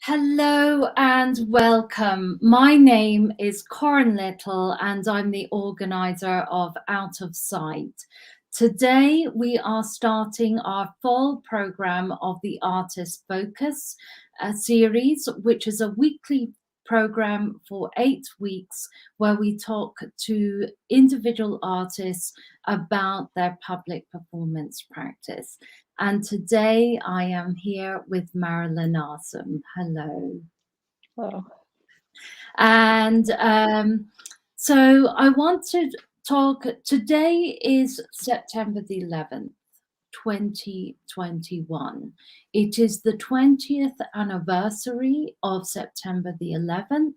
Hello and welcome. My name is Corin Little and I'm the organizer of Out of Sight. Today we are starting our fall program of the Artist Focus series, which is a weekly program for 8 weeks where we talk to individual artists about their public performance practice. And today I am here with Marilyn Arsem. Hello. Hello. And so I want to talk, today is September the 11th, 2021. It is the 20th anniversary of September the 11th,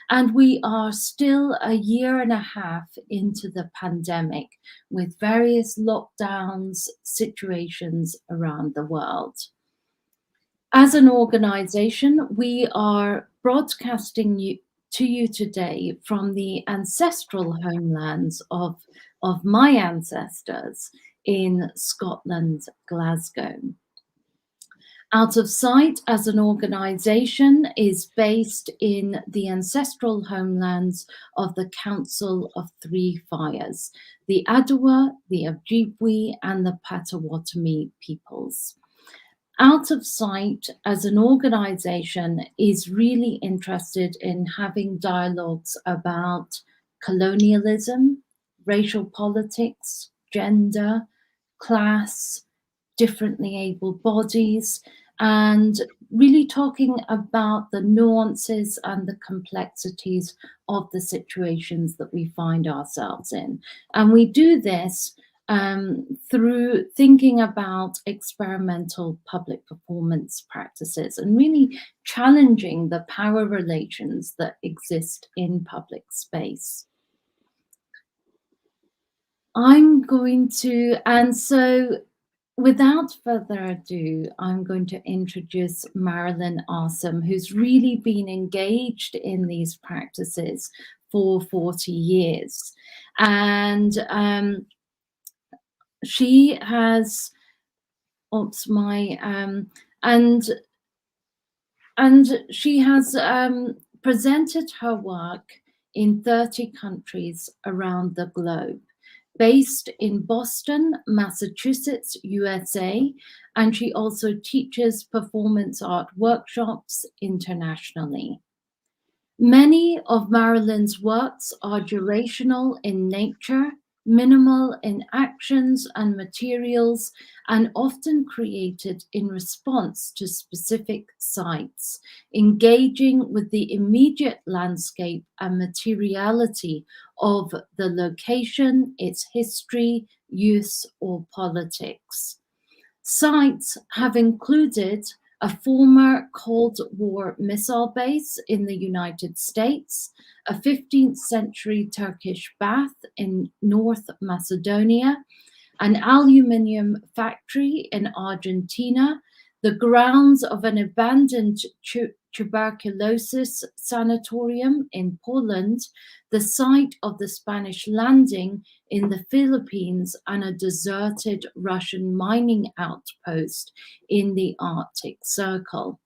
and we are still a year and a half into the pandemic with various lockdowns situations around the world. As an organization, we are broadcasting to you today from the ancestral homelands of my ancestors in Scotland, Glasgow. Out of Sight as an organization is based in the ancestral homelands of the Council of Three Fires, the Adwa, the Ojibwe, and the Potawatomi peoples. Out of Sight as an organization is really interested in having dialogues about colonialism, racial politics, gender, class, differently abled bodies, and really talking about the nuances and the complexities of the situations that we find ourselves in. And we do this through thinking about experimental public performance practices and really challenging the power relations that exist in public space. Without further ado, I'm going to introduce Marilyn Arsem, who's really been engaged in these practices for 40 years. And she has, she has presented her work in 30 countries around the globe, based in Boston, Massachusetts, USA, and she also teaches performance art workshops internationally. Many of Marilyn's works are durational in nature, minimal in actions and materials, and often created in response to specific sites, engaging with the immediate landscape and materiality of the location, its history, use, or politics. Sites have included a former Cold War missile base in the United States, a 15th century Turkish bath in North Macedonia, an aluminium factory in Argentina, the grounds of an abandoned tuberculosis sanatorium in Poland, the site of the Spanish landing in the Philippines, and a deserted Russian mining outpost in the Arctic Circle.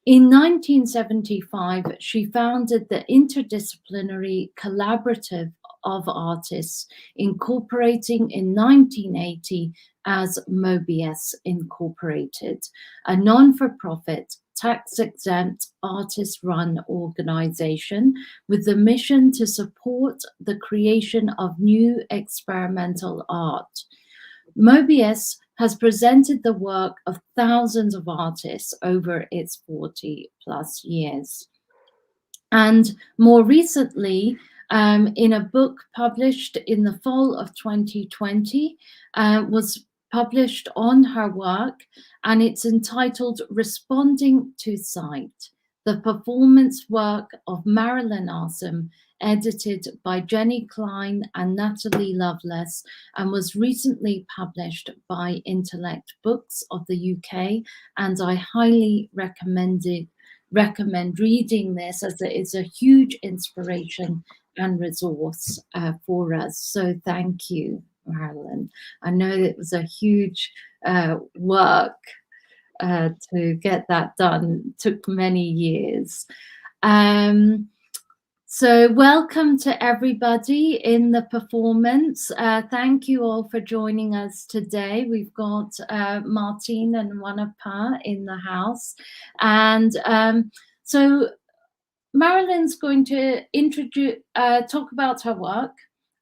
In 1975, she founded the interdisciplinary collaborative of artists, incorporating in 1980 as Mobius Incorporated, a non-for-profit, tax-exempt, artist-run organization with the mission to support the creation of new experimental art. Mobius has presented the work of thousands of artists over its 40 plus years. And more recently, in a book published in the fall of 2020, was published on her work, and it's entitled Responding to Sight, the performance work of Marilyn Arsem, edited by Jennie Klein and Natalie Loveless, and was recently published by Intellect Books of the UK, and I highly recommend reading this, as it is a huge inspiration and resource for us. So thank you, Marilyn. I know it was a huge work to get that done. It took many years. So welcome to everybody in the performance. Thank you all for joining us today. We've got Martine and Wanapa in the house. And so Marilyn's going to talk about her work.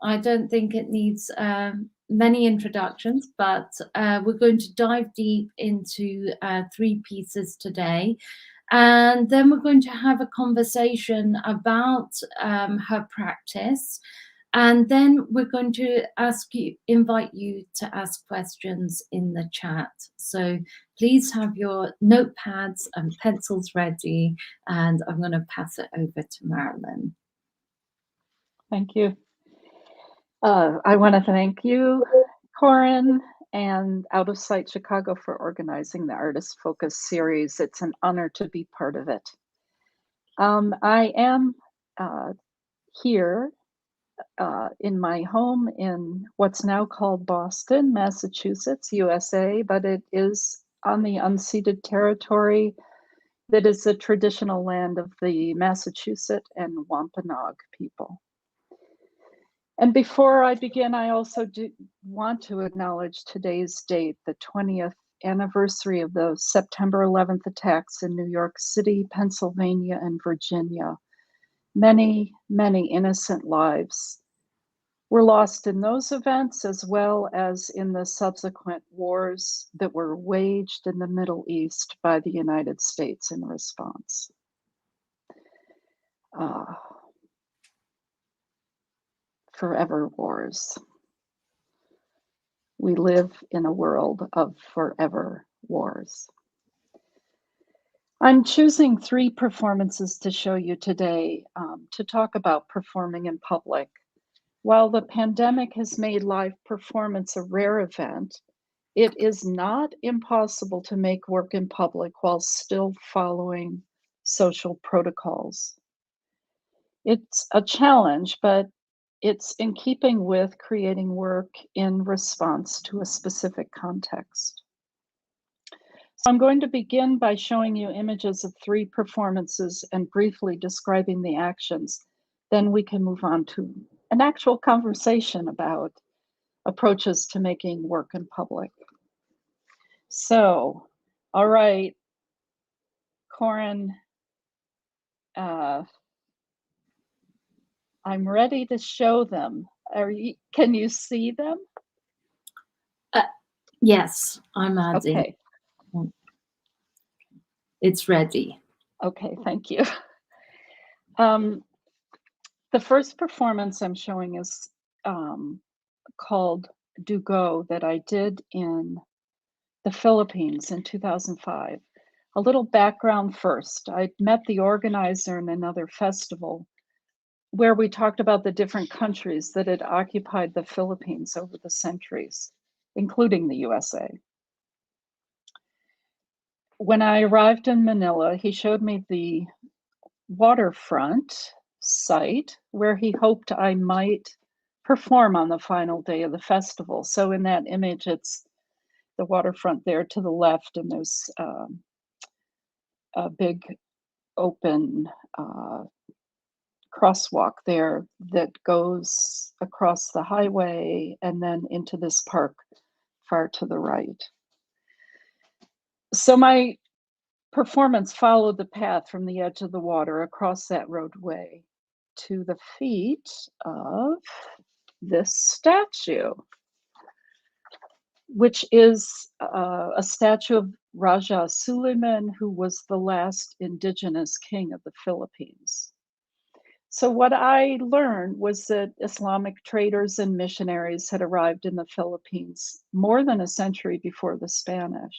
I don't think it needs many introductions, but we're going to dive deep into 3 pieces today. And then we're going to have a conversation about her practice. And then we're going to invite you to ask questions in the chat. So please have your notepads and pencils ready. And I'm going to pass it over to Marilyn. Thank you. I want to thank you, Corin, and Out of Sight Chicago for organizing the Artist Focus series. It's an honor to be part of it. I am here in my home in what's now called Boston, Massachusetts, USA, but it is on the unceded territory that is the traditional land of the Massachusetts and Wampanoag people. And before I begin, I also want to acknowledge today's date, the 20th anniversary of the September 11th attacks in New York City, Pennsylvania, and Virginia. Many, many innocent lives were lost in those events, as well as in the subsequent wars that were waged in the Middle East by the United States in response. Forever wars. We live in a world of forever wars. I'm choosing 3 performances to show you today to talk about performing in public. While the pandemic has made live performance a rare event, it is not impossible to make work in public while still following social protocols. It's a challenge, but it's in keeping with creating work in response to a specific context. So I'm going to begin by showing you images of 3 performances and briefly describing the actions. Then we can move on to an actual conversation about approaches to making work in public. So, all right, Corin, I'm ready to show them. Can you see them? Yes, I'm adding. Okay. It's ready. Okay, thank you. The first performance I'm showing is called Dugo that I did in the Philippines in 2005. A little background first. I met the organizer in another festival where we talked about the different countries that had occupied the Philippines over the centuries, including the USA. When I arrived in Manila, he showed me the waterfront site where he hoped I might perform on the final day of the festival. So in that image, it's the waterfront there to the left, and there's a big open crosswalk there that goes across the highway and then into this park far to the right. So my performance followed the path from the edge of the water across that roadway to the feet of this statue, which is a statue of Raja Suleiman, who was the last indigenous king of the Philippines. So what I learned was that Islamic traders and missionaries had arrived in the Philippines more than a century before the Spanish.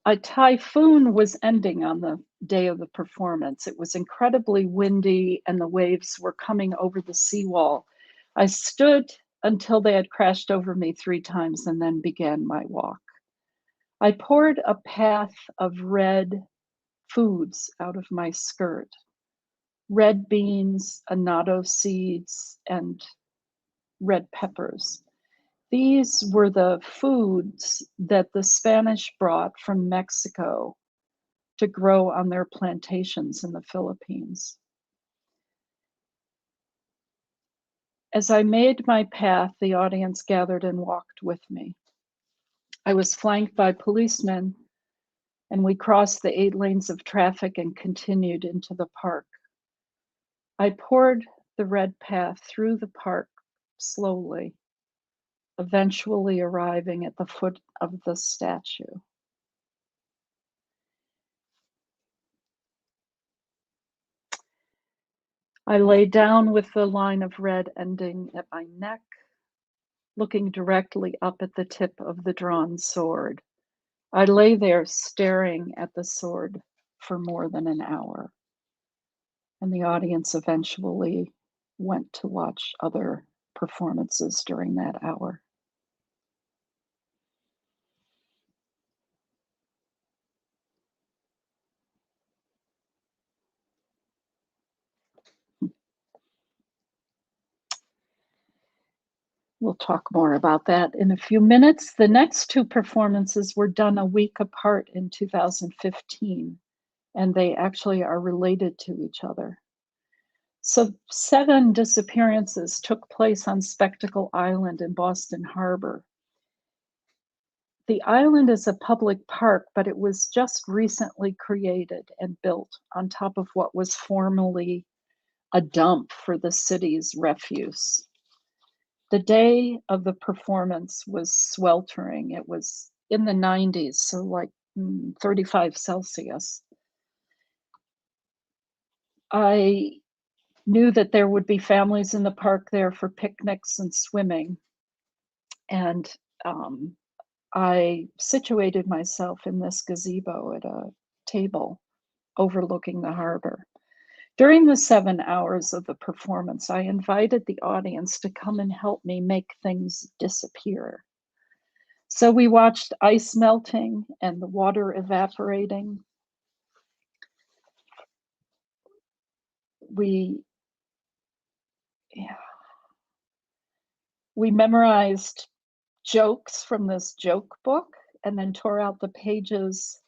A typhoon was ending on the day of the performance. It was incredibly windy and the waves were coming over the seawall. I stood until they had crashed over me 3 times and then began my walk. I poured a path of red foods out of my skirt. Red beans, annatto seeds, and red peppers. These were the foods that the Spanish brought from Mexico to grow on their plantations in the Philippines. As I made my path, the audience gathered and walked with me. I was flanked by policemen, and we crossed the 8 lanes of traffic and continued into the park. I poured the red path through the park slowly, eventually arriving at the foot of the statue. I lay down with the line of red ending at my neck, looking directly up at the tip of the drawn sword. I lay there staring at the sword for more than an hour, and the audience eventually went to watch other performances during that hour. We'll talk more about that in a few minutes. The next 2 performances were done a week apart in 2015, and they actually are related to each other. So 7 disappearances took place on Spectacle Island in Boston Harbor. The island is a public park, but it was just recently created and built on top of what was formerly a dump for the city's refuse. The day of the performance was sweltering. It was in the 90s, so like 35 Celsius. I knew that there would be families in the park there for picnics and swimming. And I situated myself in this gazebo at a table overlooking the harbor. During the 7 hours of the performance, I invited the audience to come and help me make things disappear. So we watched ice melting and the water evaporating. We memorized jokes from this joke book and then tore out the pages.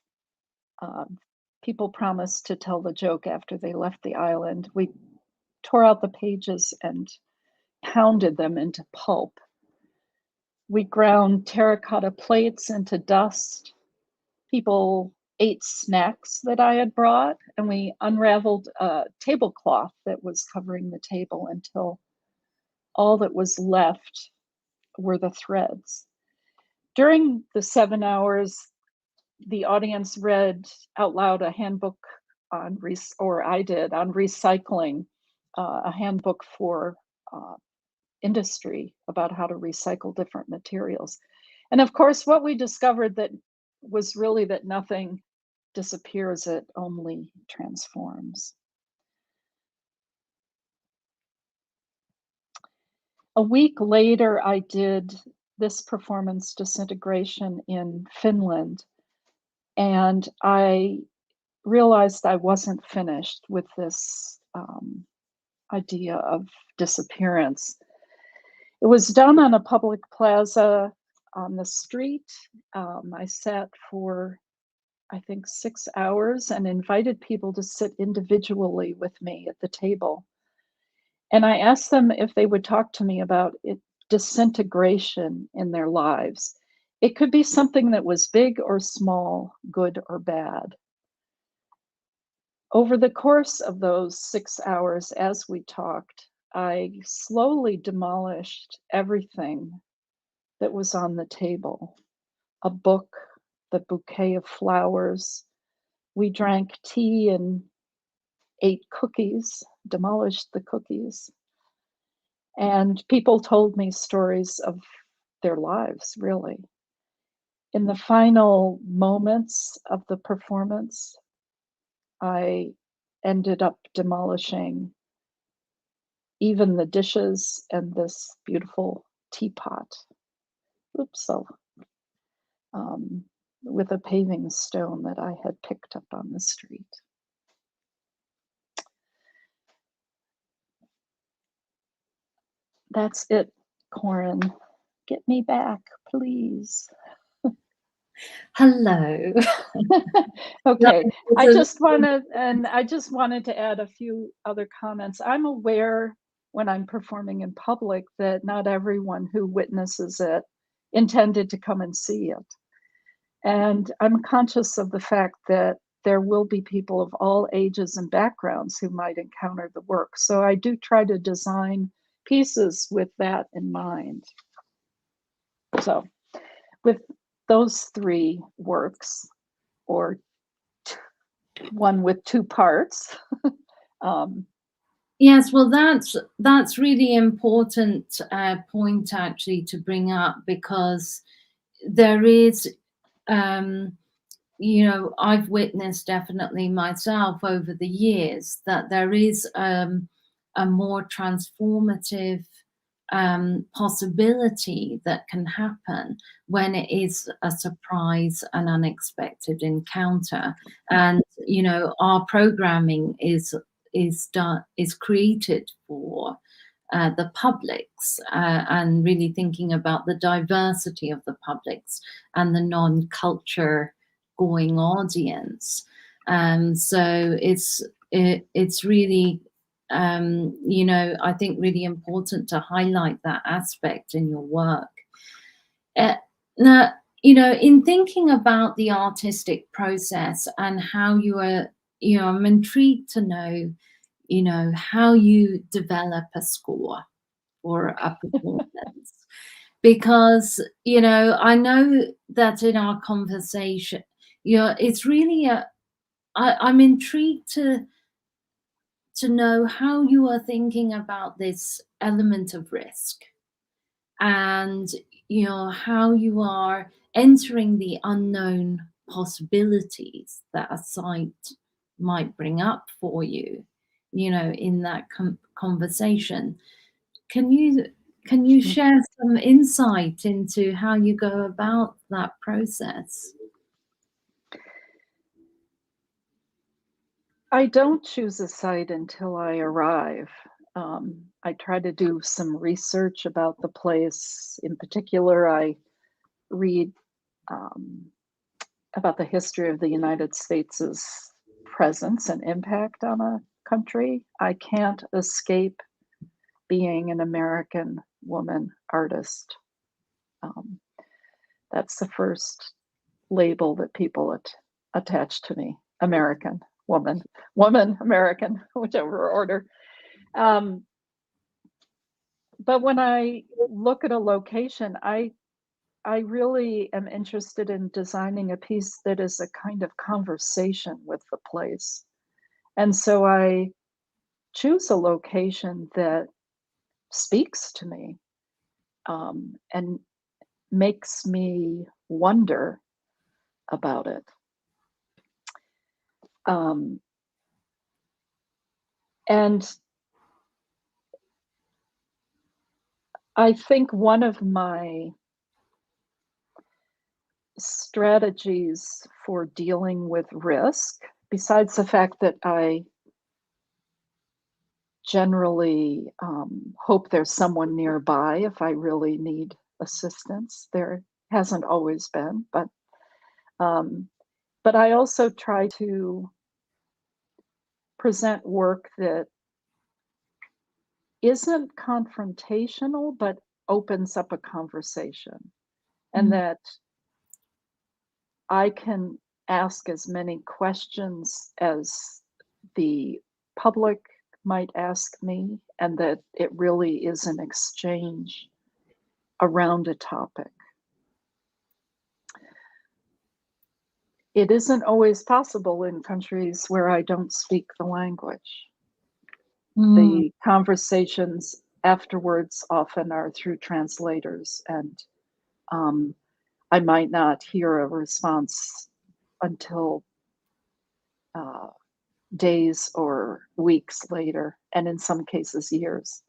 People promised to tell the joke after they left the island. We tore out the pages and pounded them into pulp. We ground terracotta plates into dust. People ate snacks that I had brought, and we unraveled a tablecloth that was covering the table until all that was left were the threads. During the 7 hours, the audience read out loud a handbook on, I did, on recycling, a handbook for industry about how to recycle different materials. And of course, what we discovered that was really that nothing disappears, it only transforms. A week later, I did this performance, Disintegration, in Finland, and I realized I wasn't finished with this idea of disappearance. It was done on a public plaza on the street. I sat for, I think, 6 hours and invited people to sit individually with me at the table. And I asked them if they would talk to me about disintegration in their lives. It could be something that was big or small, good or bad. Over the course of those 6 hours, as we talked, I slowly demolished everything that was on the table. A book, the bouquet of flowers. We drank tea and ate cookies, demolished the cookies. And people told me stories of their lives, really. In the final moments of the performance, I ended up demolishing even the dishes and this beautiful teapot. Oops, with a paving stone that I had picked up on the street. That's it, Corin. get me back, please. Hello. Okay, I So- just wanted to add a few other comments. I'm aware when I'm performing in public that not everyone who witnesses it intended to come and see it. And I'm conscious of the fact that there will be people of all ages and backgrounds who might encounter the work. So I do try to design pieces with that in mind. So with those three works, or one with two parts. Yes, well, that's really important point actually to bring up, because there is, you know, I've witnessed definitely myself over the years that there is a more transformative possibility that can happen when it is a surprise and unexpected encounter. And you know, our programming is created for the publics, and really thinking about the diversity of the publics and the non-culture going audience. So it's really, you know, I think really important to highlight that aspect in your work. Now, you know, in thinking about the artistic process and how you are, you know, I'm intrigued to know, you know, how you develop a score or a performance. Because, you know, I know that in our conversation, you know, it's really I'm intrigued to know how you are thinking about this element of risk, and you know, how you are entering the unknown possibilities that a site might bring up for you, you know, in that conversation. Can you share some insight into how you go about that process? I don't choose a site until I arrive. I try to do some research about the place. In particular, I read about the history of the United States' presence and impact on a country. I can't escape being an American woman artist. That's the first label that people attach to me: American woman, American, whichever order. But when I look at a location, I really am interested in designing a piece that is a kind of conversation with the place. And so I choose a location that speaks to me, and makes me wonder about it. And I think one of my strategies for dealing with risk, besides the fact that I generally hope there's someone nearby if I really need assistance. There hasn't always been, but I also try to present work that isn't confrontational, but opens up a conversation, and that I can ask as many questions as the public might ask me, and that it really is an exchange around a topic. It isn't always possible in countries where I don't speak the language. The conversations afterwards often are through translators, and I might not hear a response until days or weeks later, and in some cases, years.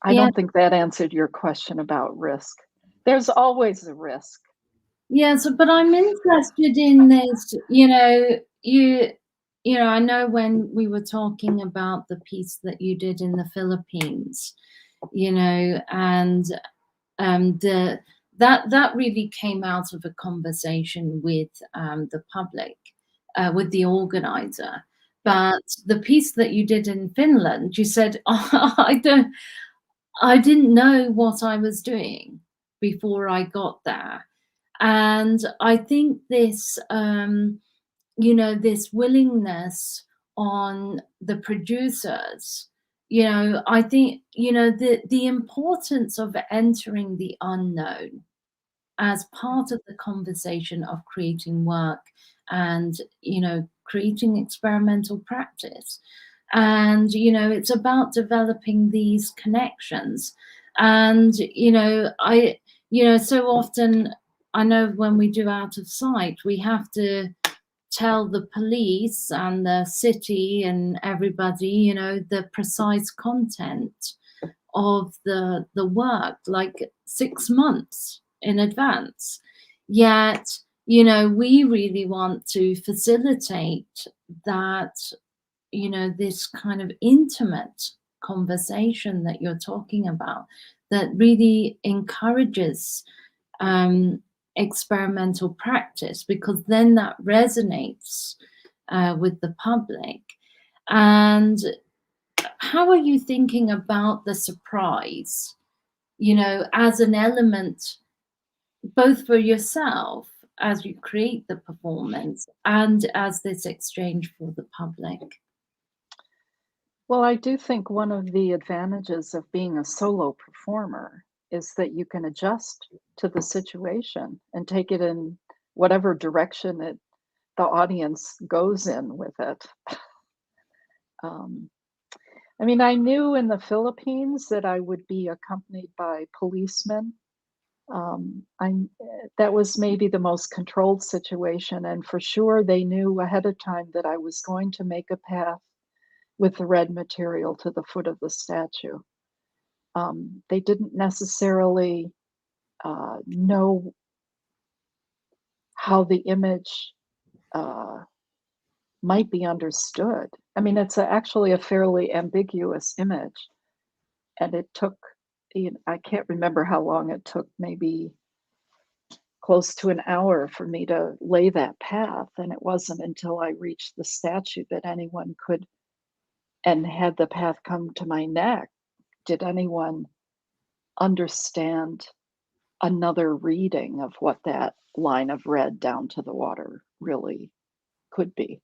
I don't think that answered your question about risk. There's always a risk. Yes, but I'm interested in this, you know, you know, I know when we were talking about the piece that you did in the Philippines, and that really came out of a conversation with the public, with the organizer. But the piece that you did in Finland, you said, oh, I didn't know what I was doing before I got there. And I think this, this willingness on the producers, I think, the importance of entering the unknown as part of the conversation of creating work and, creating experimental practice. And, it's about developing these connections. And, so often, I know when we do Out of Sight, we have to tell the police and the city and everybody, the precise content of the work, like 6 months in advance. Yet, we really want to facilitate that, this kind of intimate conversation that you're talking about, that really encourages experimental practice, because then that resonates with the public. And how are you thinking about the surprise, as an element, both for yourself as you create the performance and as this exchange for the public? Well, I do think one of the advantages of being a solo performer is that you can adjust to the situation and take it in whatever direction the audience goes in with it. I mean, I knew in the Philippines that I would be accompanied by policemen. That was maybe the most controlled situation, and for sure they knew ahead of time that I was going to make a path with the red material to the foot of the statue. They didn't necessarily know how the image might be understood. I mean, it's actually a fairly ambiguous image, and it took, I can't remember how long it took, maybe close to an hour for me to lay that path, and it wasn't until I reached the statue that anyone could, and had the path come to my neck, did anyone understand another reading of what that line of red down to the water really could be.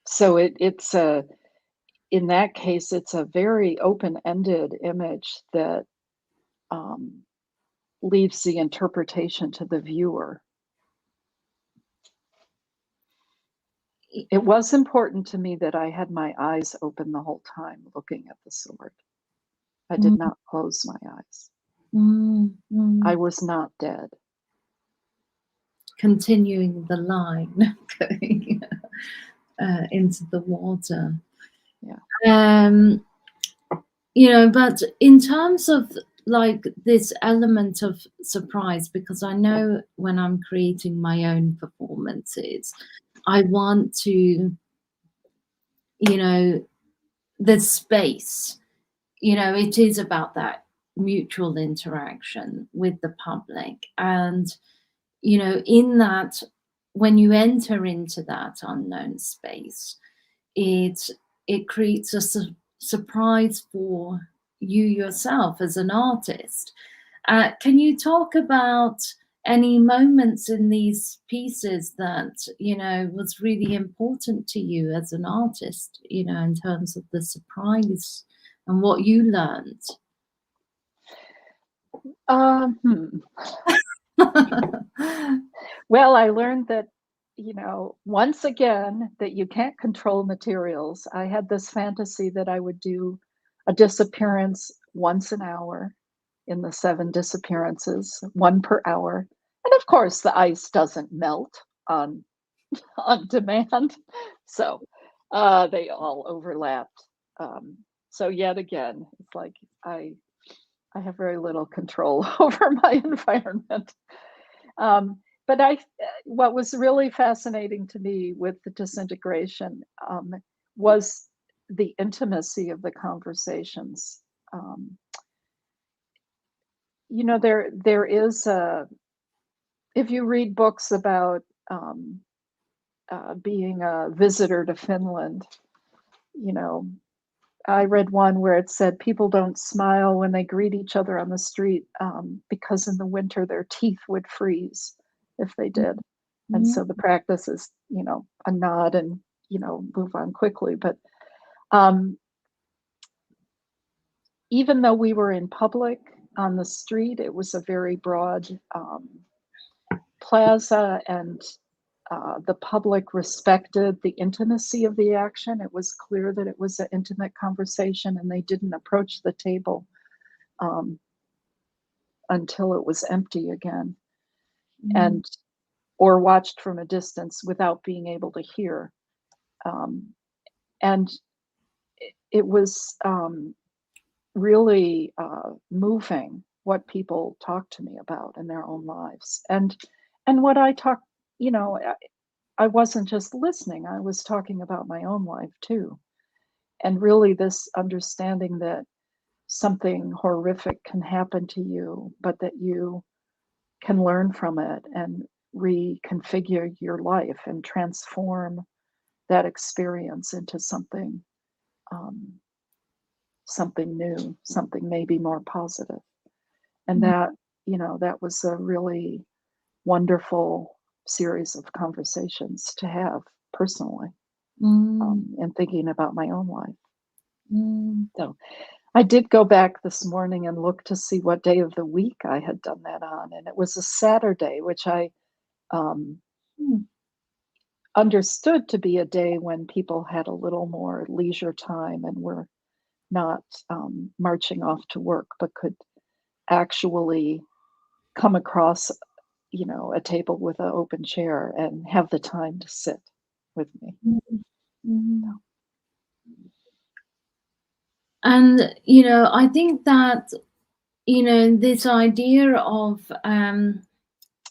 So it's in that case, it's a very open-ended image that leaves the interpretation to the viewer. It was important to me that I had my eyes open the whole time looking at the sword. I did not close my eyes. I was not dead. Continuing the line going into the water. Yeah. But in terms of like this element of surprise, because I know when I'm creating my own performances, I want to, the space, it is about that mutual interaction with the public. And, in that, when you enter into that unknown space, it creates a surprise for you yourself as an artist. Can you talk about any moments in these pieces that, was really important to you as an artist, in terms of the surprise and what you learned? Well, I learned that, once again, that you can't control materials. I had this fantasy that I would do a disappearance once an hour in the 7 disappearances, 1 per hour. And of course, the ice doesn't melt on demand. So they all overlapped. So yet again, it's like I have very little control over my environment. But what was really fascinating to me with the disintegration was the intimacy of the conversations. You know, there is a, if you read books about being a visitor to Finland, you know, I read one where it said people don't smile when they greet each other on the street because in the winter their teeth would freeze if they did. And so the practice is, you know, a nod and, you know, move on quickly. But even though we were in public on the street, it was a very broad plaza, and the public respected the intimacy of the action. It was clear that it was an intimate conversation, and they didn't approach the table until it was empty again, and or watched from a distance without being able to hear. And it was really moving what people talked to me about in their own lives, and what I talked, you know, I wasn't just listening, I was talking about my own life too. And really this understanding that something horrific can happen to you, but that you can learn from it and reconfigure your life and transform that experience into something something new, something maybe more positive. And that, you know, that was a really wonderful series of conversations to have personally, and thinking about my own life. So I did go back this morning and look to see what day of the week I had done that on, and it was a Saturday, which I understood to be a day when people had a little more leisure time and were not marching off to work, but could actually come across, you know, a table with an open chair and have the time to sit with me. And, you know, I think that, you know, this idea of,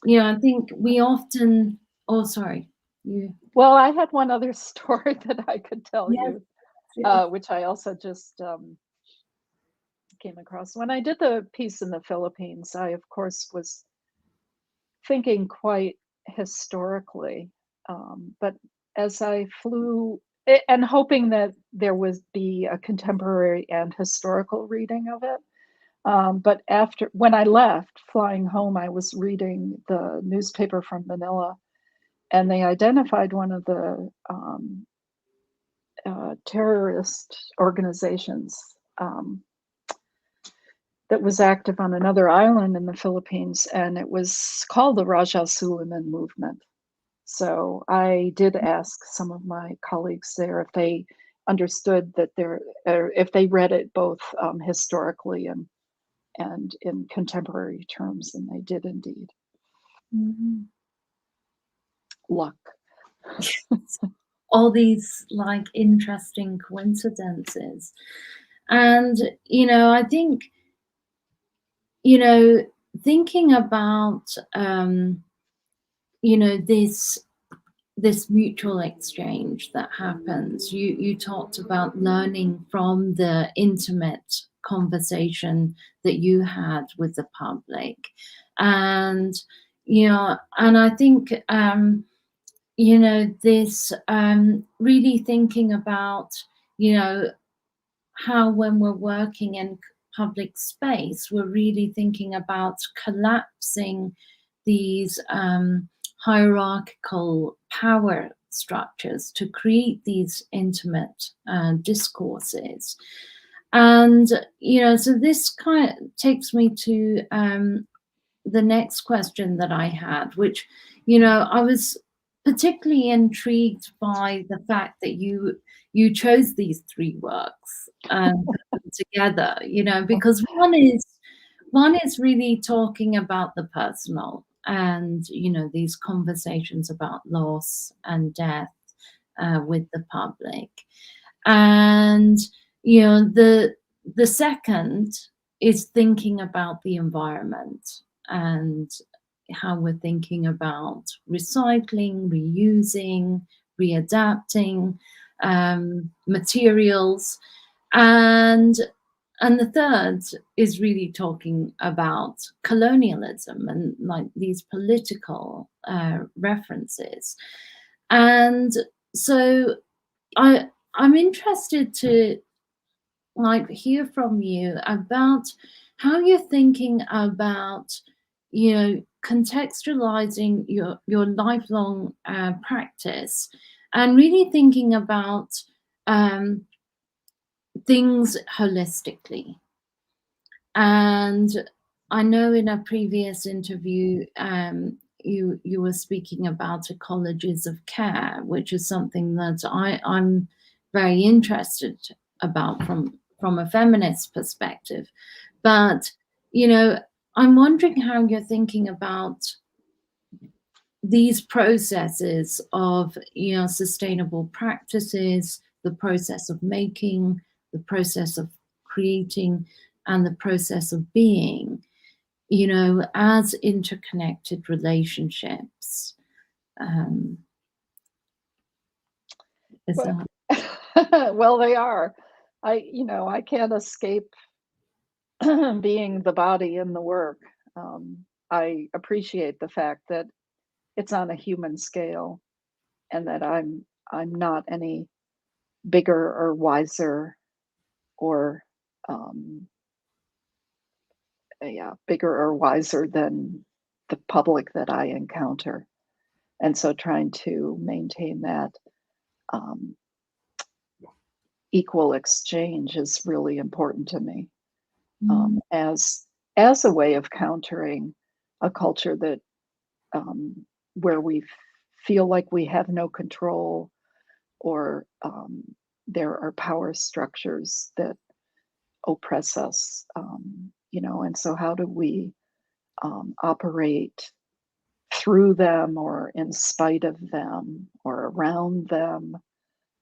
you know, I think we often, oh, sorry. Well, I had one other story that I could tell Yes, you, yes. which I also just came across. When I did the piece in the Philippines, I, of course, was thinking quite historically, but as I flew, and hoping that there would be a contemporary and historical reading of it. But after, when I left, flying home, I was reading the newspaper from Manila, and they identified one of the terrorist organizations that was active on another island in the Philippines, and it was called the Raja Suleiman movement. So I did ask some of my colleagues there if they understood that there, or if they read it both historically and in contemporary terms, and they did indeed. Luck. All these like interesting coincidences. And, you know, I think, you know, thinking about, you know, this mutual exchange that happens, you talked about learning from the intimate conversation that you had with the public. And, you know, and I think, you know, this really thinking about, you know, how when we're working in public space, we're really thinking about collapsing these hierarchical power structures to create these intimate discourses. And, you know, so this kind of takes me to the next question that I had, which, you know, I was particularly intrigued by the fact that you chose these three works and put them together, you know, because one is really talking about the personal and, you know, these conversations about loss and death with the public. And, you know, the second is thinking about the environment and how we're thinking about recycling, reusing, readapting. materials, and the third is really talking about colonialism and like these political references. And so I'm interested to like hear from you about how you're thinking about, you know, contextualizing your lifelong practice and really thinking about things holistically. And I know in a previous interview, you were speaking about ecologies of care, which is something that I'm very interested about from a feminist perspective. But you know, I'm wondering how you're thinking about these processes of, you know, sustainable practices, the process of making, the process of creating, and the process of being, you know, as interconnected relationships. Is Well, that well, they are. I can't escape being the body in the work. I appreciate the fact that it's on a human scale and that I'm not any bigger or wiser or yeah, bigger or wiser than the public that I encounter. And so trying to maintain that um, equal exchange is really important to me, mm, as a way of countering a culture that where we feel like we have no control, or there are power structures that oppress us, and so how do we operate through them or in spite of them or around them?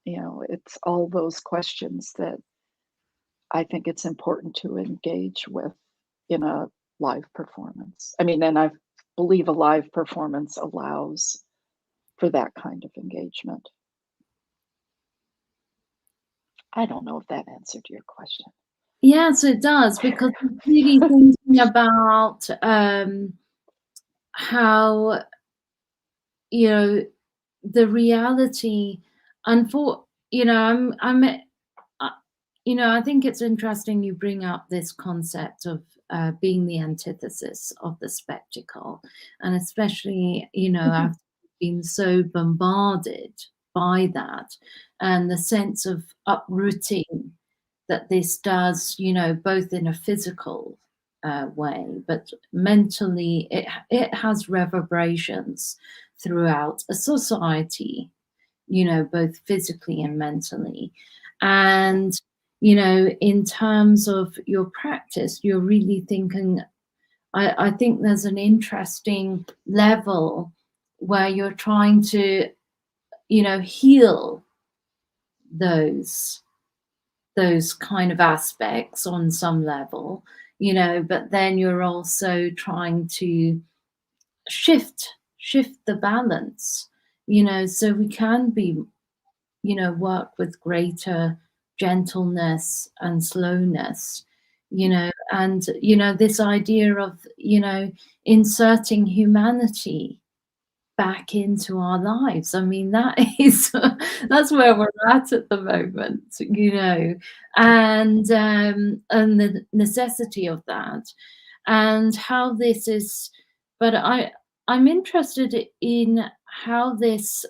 It's all those questions that I think it's important to engage with in a live performance. I mean, and I believe a live performance allows for that kind of engagement. I don't know if that answered your question. yes, it does, because it's really thinking about how, you know, the reality, and for, you know, uh, you know, I think it's interesting you bring up this concept of being the antithesis of the spectacle, and especially, you know, after being so bombarded by that, and the sense of uprooting that this does, you know, both in a physical way, but mentally, it has reverberations throughout a society, you know, both physically and mentally. And, you know, in terms of your practice, you're really thinking, I think there's an interesting level where you're trying to, you know, heal those kind of aspects on some level, you know, but then you're also trying to shift the balance, you know, so we can be, you know, work with greater gentleness and slowness, you know, and, you know, this idea of, you know, inserting humanity back into our lives. I mean, that is that's where we're at the moment, you know, and the necessity of that, and how this is. But I'm interested in how this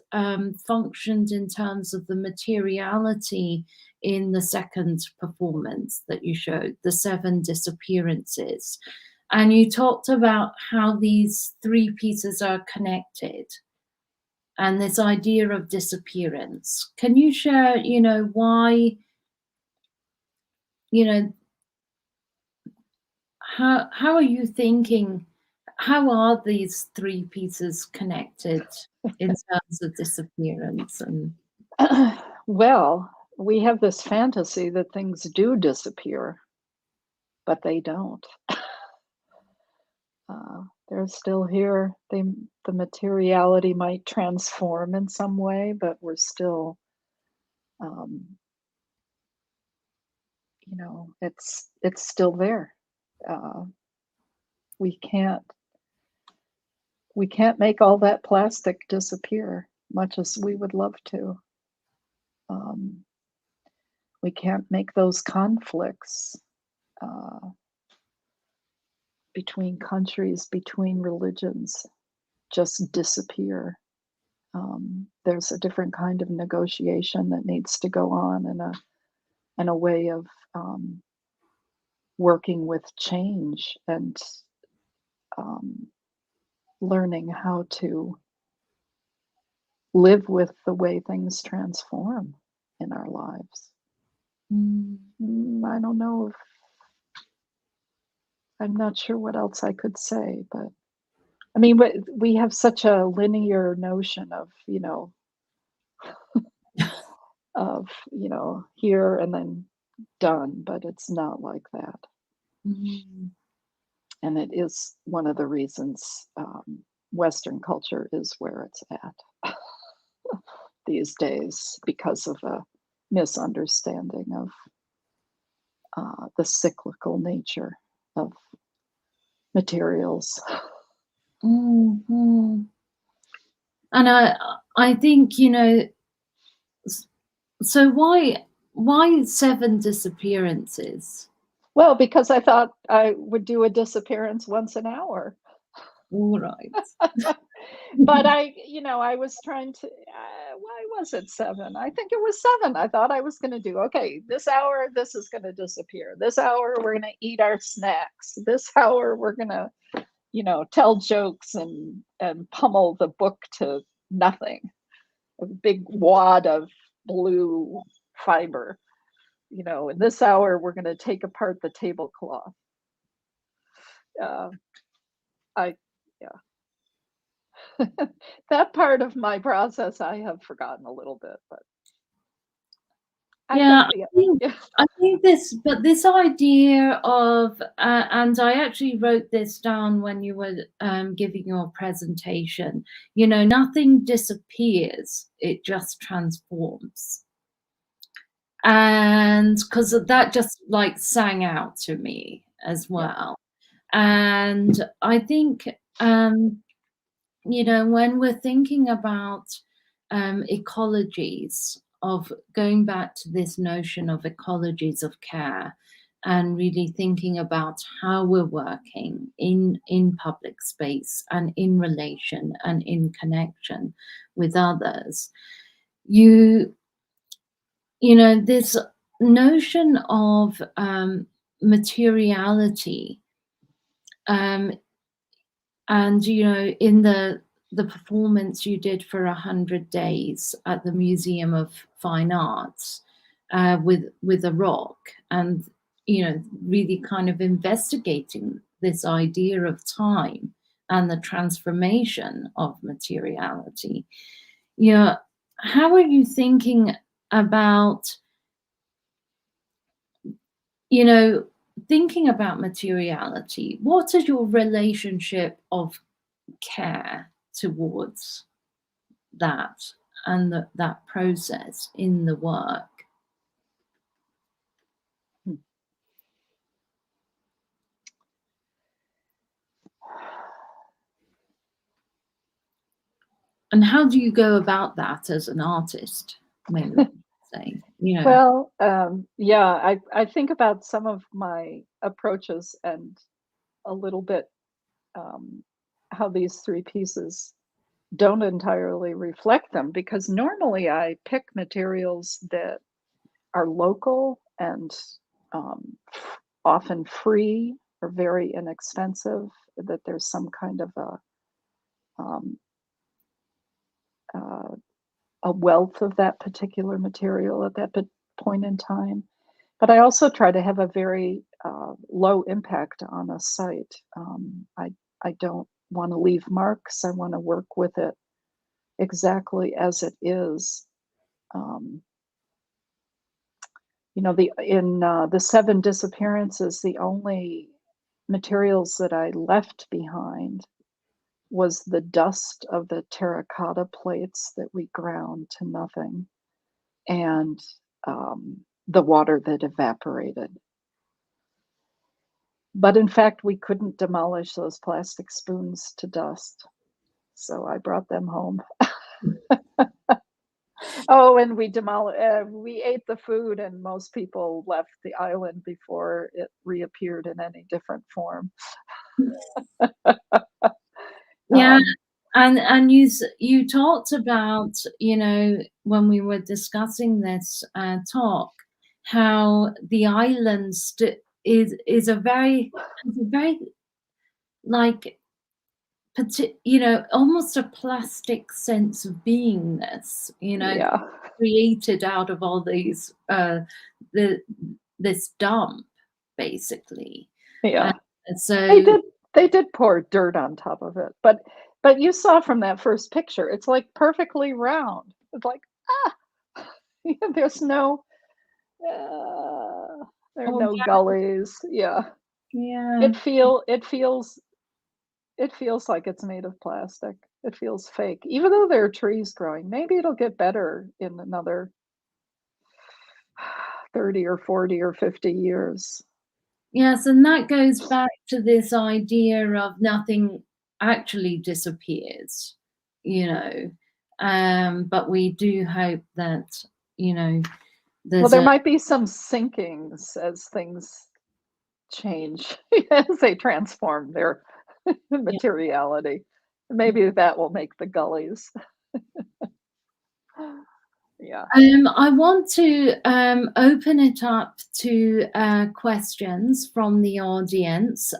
functioned in terms of the materiality in the second performance that you showed, the seven disappearances. And you talked about how these three pieces are connected and this idea of disappearance. Can you share, you know, why, you know, how are you thinking? How are these three pieces connected in terms of disappearance? And Well, we have this fantasy that things do disappear, but they don't. They're still here. The materiality might transform in some way, but we're still um, it's still there. Uh, we can't make all that plastic disappear, much as we would love to. Um, we can't make those conflicts uh, between countries, between religions, just disappear. There's a different kind of negotiation that needs to go on, and a way of working with change, and um, learning how to live with the way things transform in our lives. I don't know if I'm not sure what else I could say, but I mean, we have such a linear notion of, here and then done, but it's not like that. And it is one of the reasons Western culture is where it's at these days, because of a misunderstanding of the cyclical nature of materials. And I think, so why 7 disappearances? Well, because I thought I would do a disappearance once an hour. All right. But I was trying to, why was it 7? I think it was 7. I thought I was going to do, okay, this hour, this is going to disappear. This hour, we're going to eat our snacks. This hour, we're going to, tell jokes and pummel the book to nothing. A big wad of blue fiber. In this hour, we're going to take apart the tablecloth. That part of my process I have forgotten a little bit, but I think this idea of, and I actually wrote this down when you were giving your presentation, nothing disappears, it just transforms. And because that just like sang out to me as well. And I think, when we're thinking about ecologies, of going back to this notion of ecologies of care, and really thinking about how we're working in public space and in relation and in connection with others, this notion of materiality, and in the performance you did for 100 days at the Museum of Fine Arts, with a rock, and really kind of investigating this idea of time and the transformation of materiality. How are you thinking about thinking about materiality? What is your relationship of care towards that, and that process in the work? And how do you go about that as an artist, maybe say? Well, I think about some of my approaches, and a little bit how these 3 pieces don't entirely reflect them, because normally I pick materials that are local and often free or very inexpensive, that there's some kind of um, a wealth of that particular material at that point in time. But I also try to have a very low impact on a site. I don't want to leave marks. I want to work with it exactly as it is. The 7 disappearances, the only materials that I left behind was the dust of the terracotta plates that we ground to nothing. and the water that evaporated. But in fact, we couldn't demolish those plastic spoons to dust. So I brought them home. Oh, and we ate the food, and most people left the island before it reappeared in any different form. Yeah, Um, and you talked about, you know, when we were discussing this talk, how the island is a very, has a very, like, you know, almost a plastic sense of beingness, you know, yeah, created out of all these the this dump, basically. yeah. And They so did they did pour dirt on top of it, but you saw from that first picture, it's like perfectly round. It's like, ah, there's no there are oh no gullies. Yeah. yeah. It feels like it's made of plastic. It feels fake. Even though there are trees growing. Maybe it'll get better in another 30 or 40 or 50 years. Yes, and that goes back to this idea of nothing actually disappears, you know. But we do hope that, you know, Well, there's there a might be some sinkings as things change, as they transform their yeah. materiality. Maybe that will make the gullies. Yeah. I want to open it up to questions from the audience.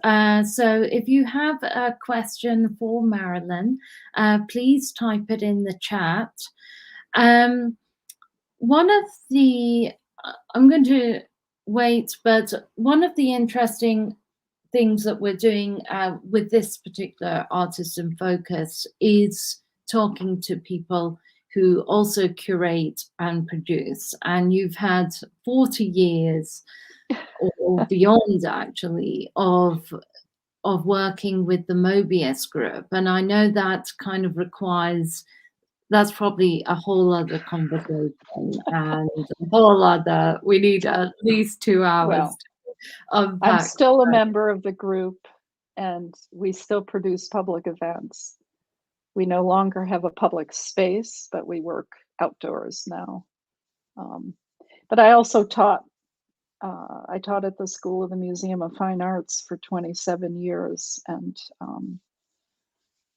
So if you have a question for Marilyn, please type it in the chat. One of the, I'm going to wait, but one of the interesting things that we're doing with this particular Artist in Focus is talking to people who also curate and produce. And you've had 40 years or beyond, actually, of working with the Mobius group. And I know that kind of requires, that's probably a whole other conversation and a whole other, we need at least 2 hours Well, to I'm unpack. still a member of the group and we still produce public events. We no longer have a public space, but we work outdoors now. But I also taught. I taught at the School of the Museum of Fine Arts for 27 years and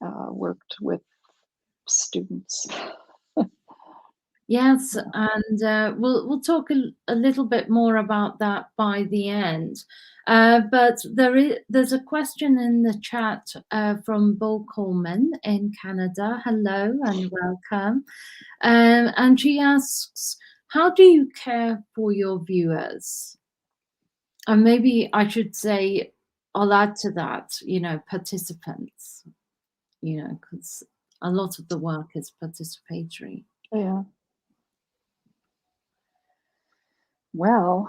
worked with students. Yes, and we'll talk a little bit more about that by the end. But there's a question in the chat from Bo Coleman in Canada. Hello and welcome. And she asks, how do you care for your viewers? And maybe I should say, I'll add to that, you know, participants, you know, because a lot of the work is participatory. Yeah. Well,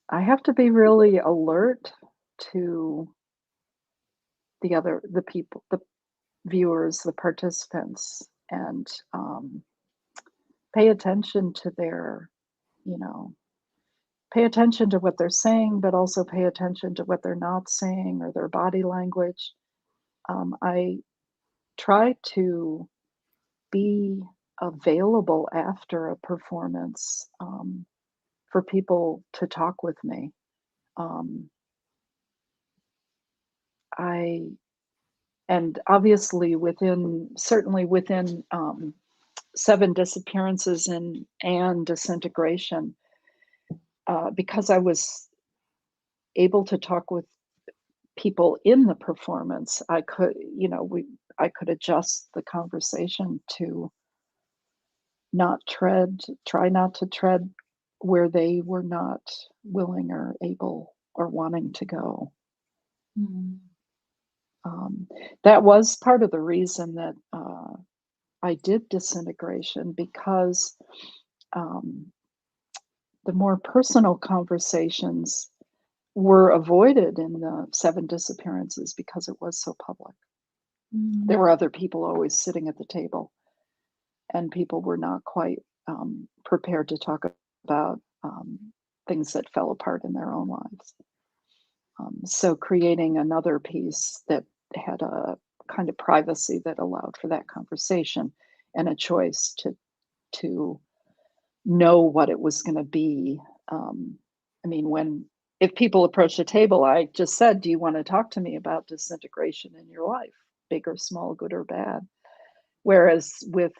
I have to be really alert to the people, the viewers, the participants, and pay attention to their, you know, pay attention to what they're saying, but also pay attention to what they're not saying or their body language. I try to be available after a performance for people to talk with me. I and obviously certainly within 7 disappearances and disintegration, because I was able to talk with people in the performance, I could, you know, I could adjust the conversation to try not to tread where they were not willing or able or wanting to go. Mm. That was part of the reason that I did disintegration, because the more personal conversations were avoided in the 7 disappearances because it was so public. Mm. There were other people always sitting at the table. and people were not quite prepared to talk about things that fell apart in their own lives. So creating another piece that had a kind of privacy that allowed for that conversation and a choice to know what it was going to be. I mean, if people approach the table, I just said, "Do you want to talk to me about disintegration in your life, big or small, good or bad?" Whereas with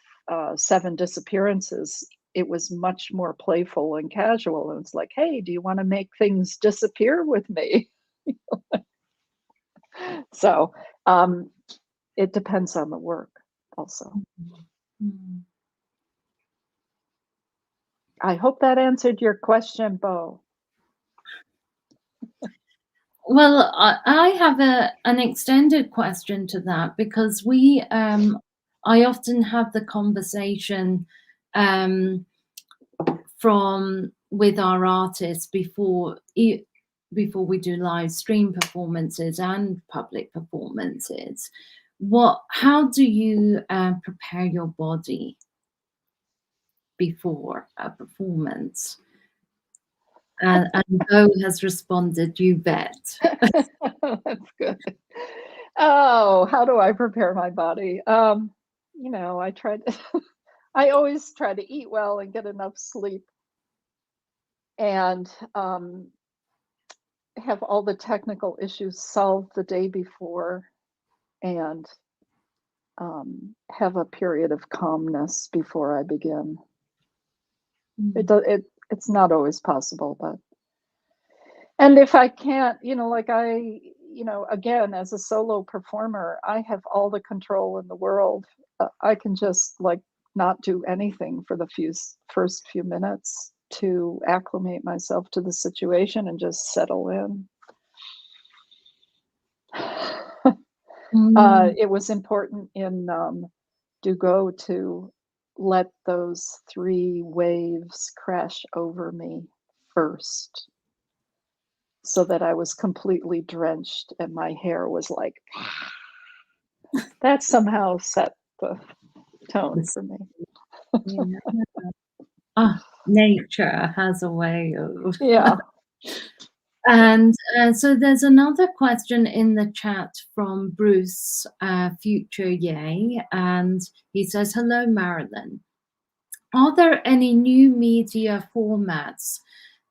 7 disappearances, it was much more playful and casual. And it's like, "Hey, do you want to make things disappear with me?" So it depends on the work also. Mm. I hope that answered your question, Bo. Well, I have an extended question to that, because I often have the conversation with our artists before we do live stream performances and public performances. How do you prepare your body before a performance? And Bo has responded, "You bet." That's good. Oh, how do I prepare my body? I try to I always try to eat well and get enough sleep, and have all the technical issues solved the day before, and have a period of calmness before I begin. It's not always possible, but and if I can't, again, as a solo performer, I have all the control in the world. I can just not do anything for the first few minutes to acclimate myself to the situation and just settle in. It was important in Dugo to let those 3 waves crash over me first, so that I was completely drenched and my hair was like, that somehow set the tone for me. Yeah. Nature has a way of. Yeah. And so there's another question in the chat from Bruce Future Yay, and he says, "Hello, Marilyn. Are there any new media formats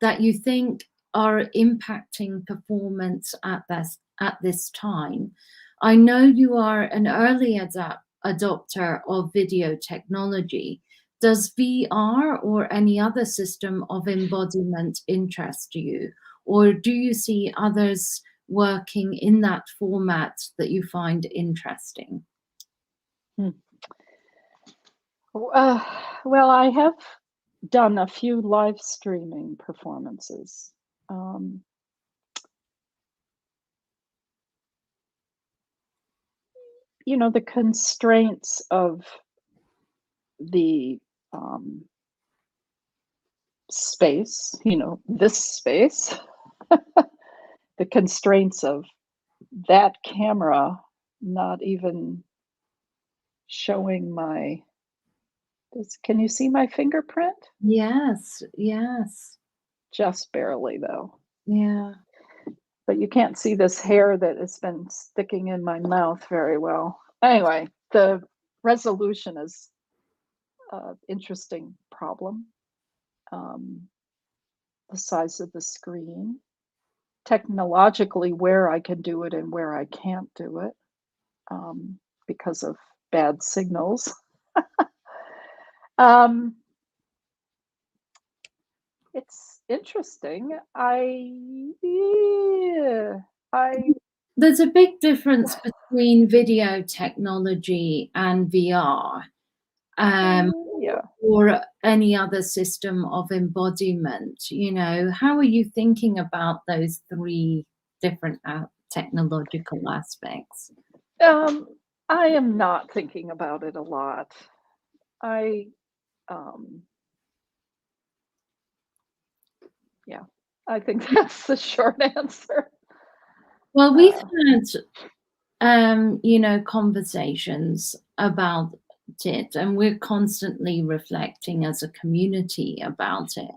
that you think are impacting performance at this time? I know you are an early adopter of video technology. Does VR or any other system of embodiment interest you? Or do you see others working in that format that you find interesting?" Well, I have done a few live streaming performances. The constraints of the space, this space, the constraints of that camera not even showing can you see my fingerprint? Yes. Just barely, though. Yeah. But you can't see this hair that has been sticking in my mouth very well. Anyway, the resolution is an interesting problem. The size of the screen, technologically where I can do it and where I can't do it, because of bad signals. It's interesting. There's a big difference between video technology and VR, yeah. or any other system of embodiment. How are you thinking about those 3 different technological aspects? I am not thinking about it a lot. Yeah, I think that's the short answer. Well, we've had, conversations about it, and we're constantly reflecting as a community about it.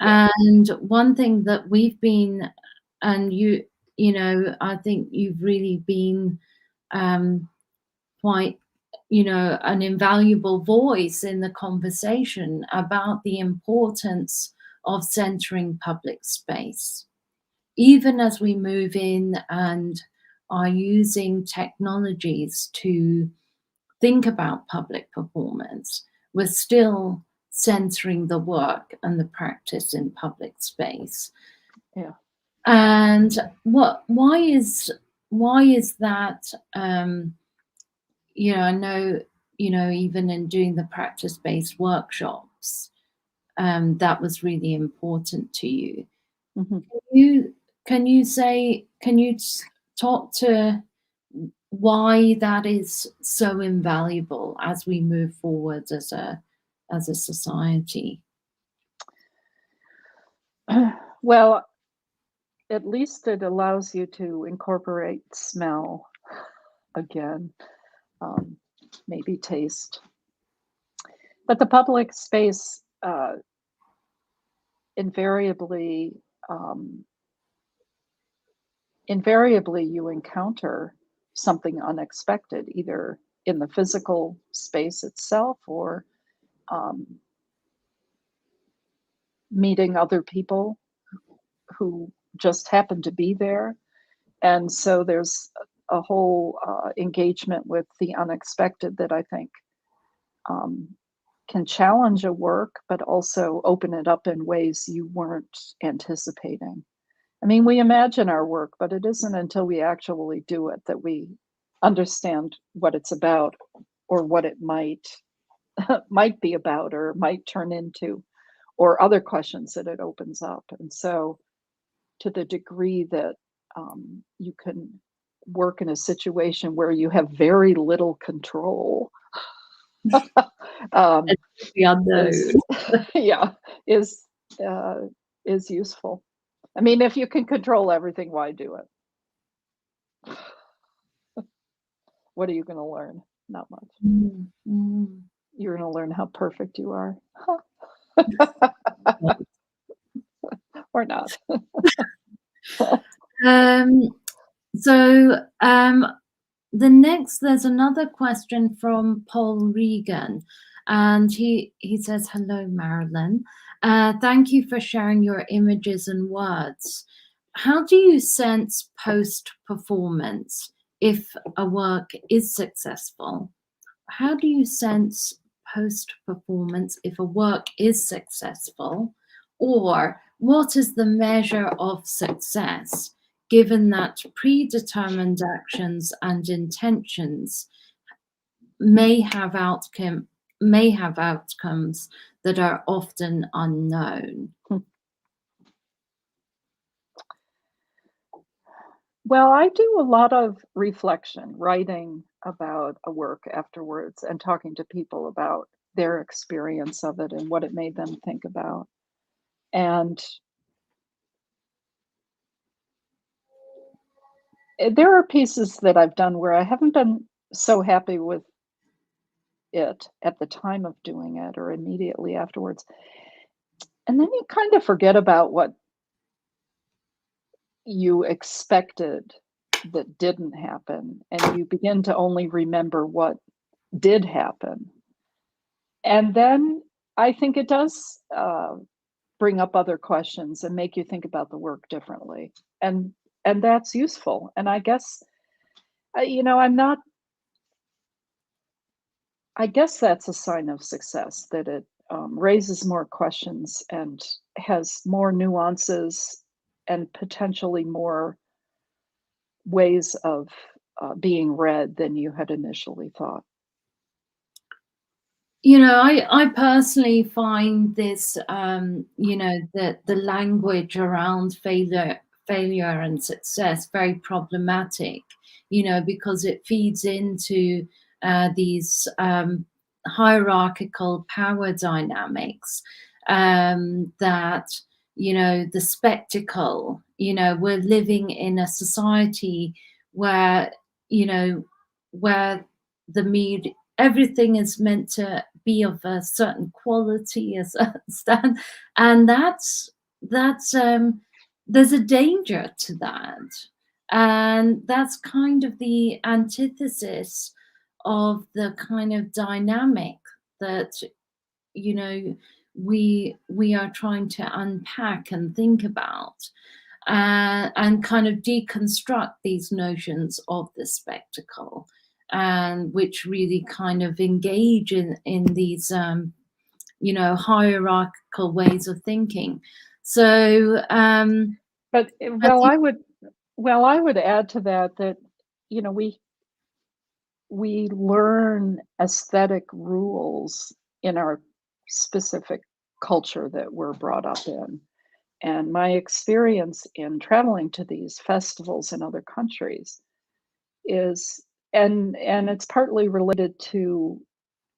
Yeah. And one thing that we've been, and you know, I think you've really been quite, you know, an invaluable voice in the conversation about the importance of centering public space. Even as we move in and are using technologies to think about public performance, we're still centering the work and the practice in public space. Yeah. And why is that? You know, I know, you know, even in doing the practice-based workshops, that was really important to you. Mm-hmm. Can you talk to why that is so invaluable as we move forward as a society? Well, at least it allows you to incorporate smell again, maybe taste. But the public space invariably you encounter something unexpected, either in the physical space itself or meeting other people who just happen to be there. And so there's a whole engagement with the unexpected that I think can challenge a work, but also open it up in ways you weren't anticipating. I mean, we imagine our work, but it isn't until we actually do it that we understand what it's about or what it might might be about or might turn into, or other questions that it opens up. And so, to the degree that you can work in a situation where you have very little control, um, The unknown. is yeah, is is useful. I mean, if you can control everything, why do it? What are you going to learn? Not much. You're going to learn how perfect you are. Or not. So there's another question from Paul Regan, and he says, "Hello, Marilyn. Thank you for sharing your images and words. How do you sense post-performance if a work is successful? How do you sense post-performance if a work is successful? Or what is the measure of success, given that predetermined actions and intentions may have outcomes that are often unknown?" Well, I do a lot of reflection, writing about a work afterwards and talking to people about their experience of it and what it made them think about. And there are pieces that I've done where I haven't been so happy with it at the time of doing it or immediately afterwards. And then you kind of forget about what you expected that didn't happen, and you begin to only remember what did happen. And then I think it does bring up other questions and make you think about the work differently. And that's useful. And I guess you know, I guess that's a sign of success, that it raises more questions and has more nuances and potentially more ways of being read than you had initially thought. You know, I personally find this, you know, the language around failure and success very problematic, you know, because it feeds into these hierarchical power dynamics, that, you know, the spectacle, you know, we're living in a society where, you know, where the everything is meant to be of a certain quality, a certain stand, and that's there's a danger to that, and that's kind of the antithesis of the kind of dynamic that, you know, we are trying to unpack and think about, and kind of deconstruct these notions of the spectacle, and which really kind of engage in these you know, hierarchical ways of thinking. So But I would add to that, you know, we learn aesthetic rules in our specific culture that we're brought up in. And my experience in traveling to these festivals in other countries is, and it's partly related to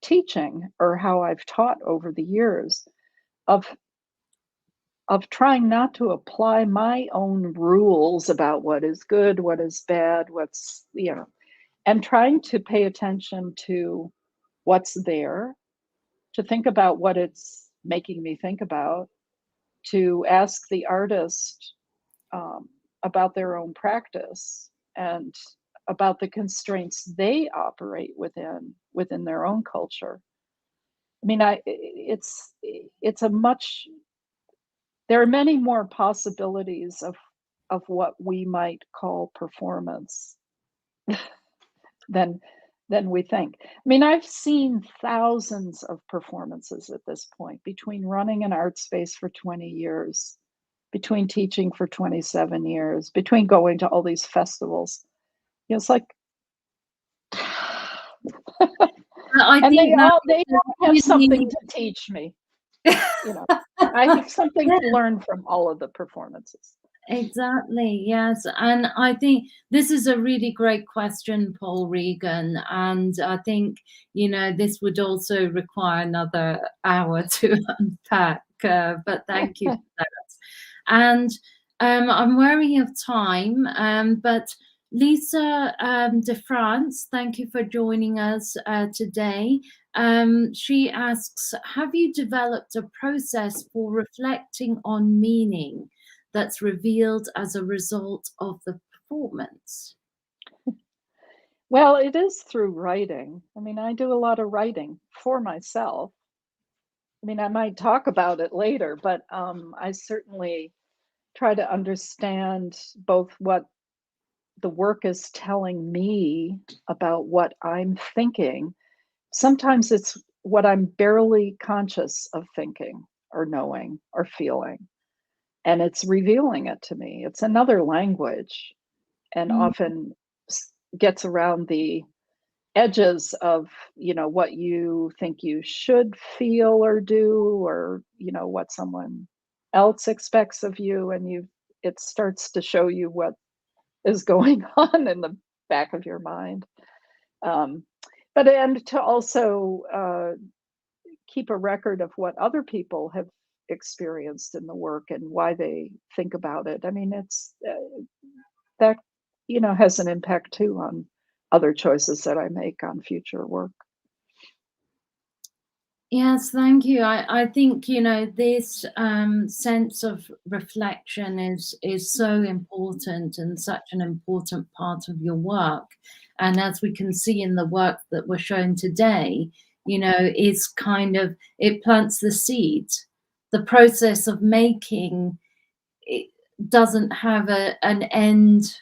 teaching or how I've taught over the years, of trying not to apply my own rules about what is good, what is bad, what's, you know, and trying to pay attention to what's there, to think about what it's making me think about, to ask the artist about their own practice and about the constraints they operate within their own culture. I mean, it's a much, there are many more possibilities of what we might call performance than we think. I mean, I've seen thousands of performances at this point, between running an art space for 20 years, between teaching for 27 years, between going to all these festivals. You know, it's like, I and think they all have something to teach me. You know, I have something to learn from all of the performances. Exactly, yes. And I think this is a really great question, Paul Regan. And I think, you know, this would also require another hour to unpack. But thank you for that. And I'm wary of time, but Lisa de France, thank you for joining us today. She asks, have you developed a process for reflecting on meaning that's revealed as a result of the performance? Well, it is through writing. I mean, I do a lot of writing for myself. I mean, I might talk about it later, but I certainly try to understand both what the work is telling me about what I'm thinking. Sometimes it's what I'm barely conscious of thinking or knowing or feeling, and it's revealing it to me. It's another language, and Mm, often gets around the edges of, you know, what you think you should feel or do, or, you know, what someone else expects of you, and it starts to show you what is going on in the back of your mind. um, but and to also keep a record of what other people have experienced in the work and why they think about it. I mean, it's that, you know, has an impact too on other choices that I make on future work. yes, thank you. I think, you know, this sense of reflection is so important and such an important part of your work. And as we can see in the work that we're showing today, you know, is kind of, it plants the seed. The process of making it doesn't have an end,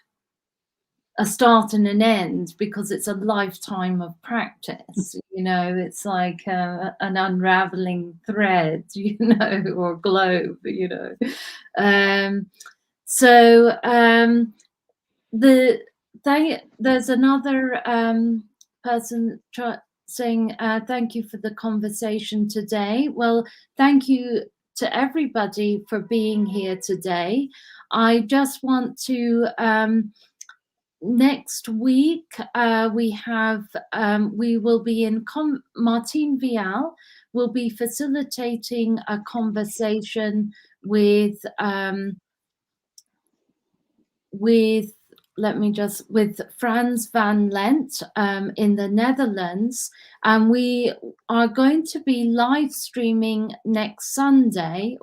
a start and an end, because it's a lifetime of practice. You know, it's like an unraveling thread, you know, or globe, you know. So there's another person saying thank you for the conversation today. Well, thank you to everybody for being here today. I just want to next week we will be in Martine Vial will be facilitating a conversation with let me just, with Frans van Lent in the Netherlands, and we are going to be live streaming next Sunday.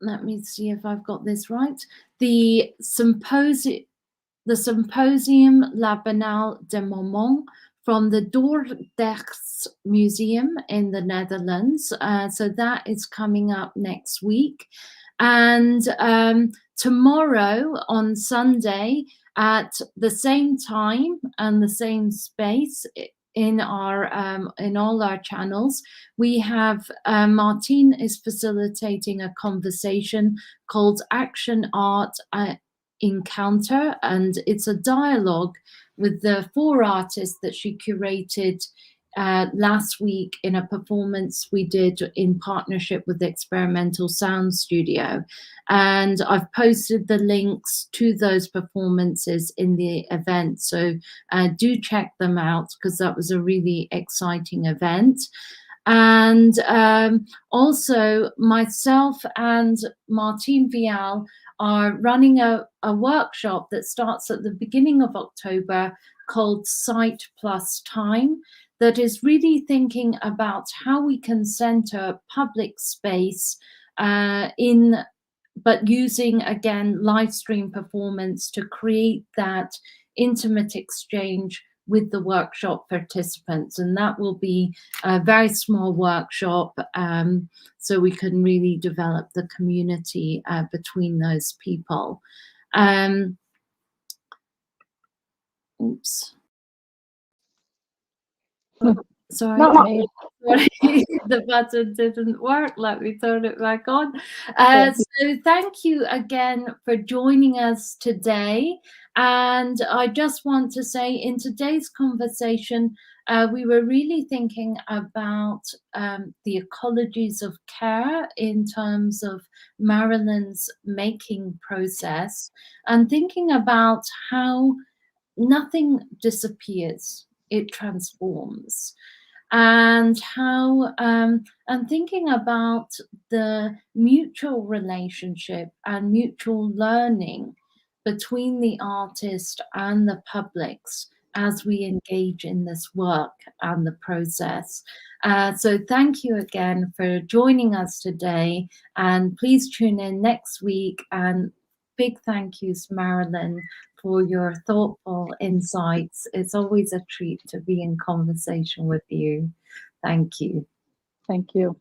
Let me see if I've got this right. The Symposium La Banale de Moment from the Dordrecht Museum in the Netherlands. So that is coming up next week. And tomorrow on Sunday at the same time and the same space in all our channels, we have Martine is facilitating a conversation called Action Art Encounter, and it's a dialogue with the 4 artists that she curated last week in a performance we did in partnership with the Experimental Sound Studio. And I've posted the links to those performances in the event, so do check them out, because that was a really exciting event. And also myself and Martine Vial are running a workshop that starts at the beginning of October called Sight Plus Time, that is really thinking about how we can center public space but using, again, live stream performance to create that intimate exchange with the workshop participants. And that will be a very small workshop, so we can really develop the community between those people. Oops. Sorry. Not me. The button didn't work. Let me turn it back on. So thank you again for joining us today. And I just want to say, in today's conversation, we were really thinking about the ecologies of care in terms of Marilyn's making process, and thinking about how nothing disappears, it transforms. And how and thinking about the mutual relationship and mutual learning between the artist and the publics as we engage in this work and the process. So thank you again for joining us today, and please tune in next week. And big thank yous, Marilyn, for your thoughtful insights. It's always a treat to be in conversation with you. Thank you. Thank you.